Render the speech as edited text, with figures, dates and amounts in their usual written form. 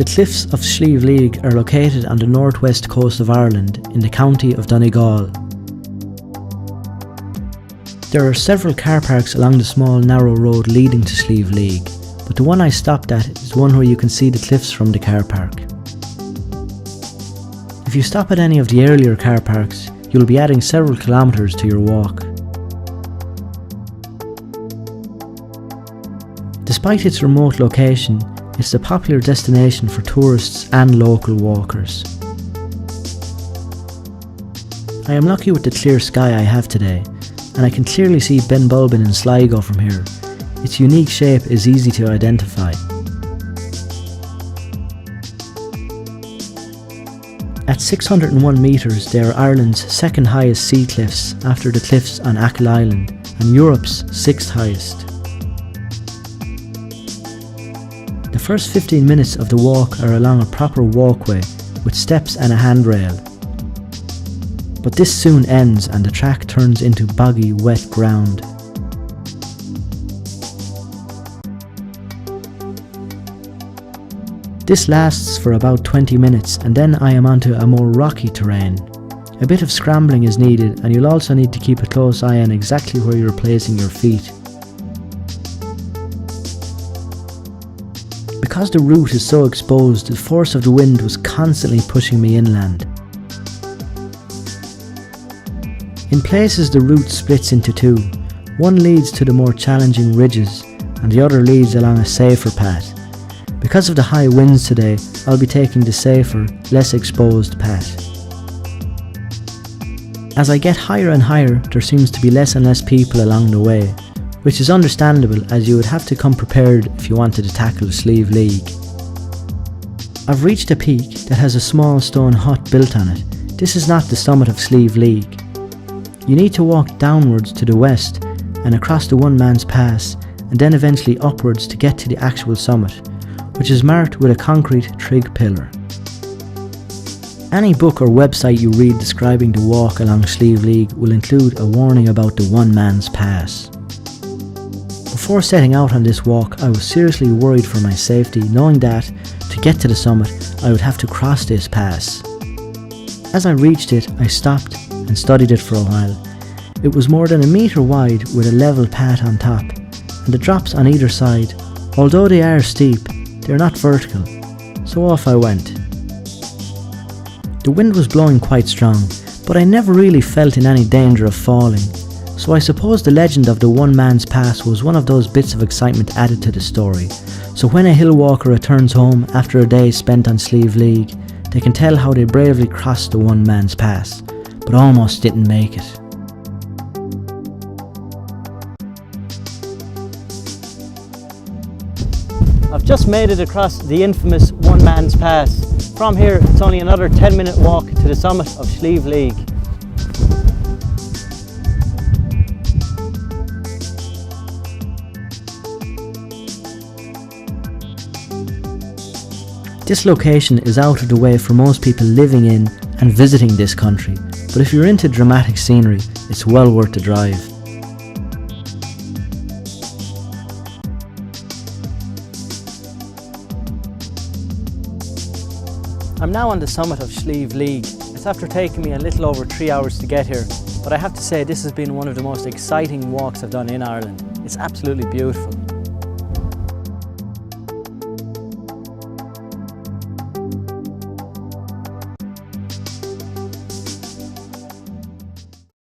cliffs of Slieve are located on the northwest coast of Ireland in the county of Donegal. There are several car parks along the small narrow road leading to Slieve, but the one I stopped at is one where you can see the cliffs from the car park. If you stop at any of the earlier car parks, you'll be adding several kilometres to your walk. Despite its remote location, it's a popular destination for tourists and local walkers. I am lucky with the clear sky I have today, and I can clearly see Ben Bulbin in Sligo from here. Its unique shape is easy to identify. At 601 metres, they are Ireland's second highest sea cliffs after the cliffs on Achill Island and Europe's sixth highest. The first 15 minutes of the walk are along a proper walkway with steps and a handrail. But this soon ends and the track turns into boggy, wet ground. This lasts for about 20 minutes and then I am onto a more rocky terrain. A bit of scrambling is needed and you'll also need to keep a close eye on exactly where you're placing your feet. Because the route is so exposed, the force of the wind was constantly pushing me inland. In places the route splits into two. One leads to the more challenging ridges and the other leads along a safer path. Because of the high winds today, I'll be taking the safer, less exposed path. As I get higher and higher, there seems to be less and less people along the way, which is understandable as you would have to come prepared if you wanted to tackle Slieve. I've reached a peak that has a small stone hut built on it. This is not the summit of Slieve. You need to walk downwards to the west and across the One Man's Pass and then eventually upwards to get to the actual summit, which is marked with a concrete trig pillar. Any book or website you read describing the walk along Slieve will include a warning about the One Man's Pass. Before setting out on this walk, I was seriously worried for my safety, knowing that, to get to the summit, I would have to cross this pass. As I reached it, I stopped and studied it for a while. It was more than a metre wide with a level path on top, and the drops on either side, although they are steep, they are not vertical, so off I went. The wind was blowing quite strong, but I never really felt in any danger of falling, so I suppose the legend of the One Man's Pass was one of those bits of excitement added to the story, so when a hill walker returns home after a day spent on Slieve, they can tell how they bravely crossed the One Man's Pass, but almost didn't make it. I've just made it across the infamous One Man's Pass. From here it's only another 10-minute walk to the summit of Slieve. This location is out of the way for most people living in and visiting this country, but if you're into dramatic scenery, it's well worth the drive. I'm now on the summit of Slieve. It's after taking me a little over 3 hours to get here, but I have to say this has been one of the most exciting walks I've done in Ireland. It's absolutely beautiful.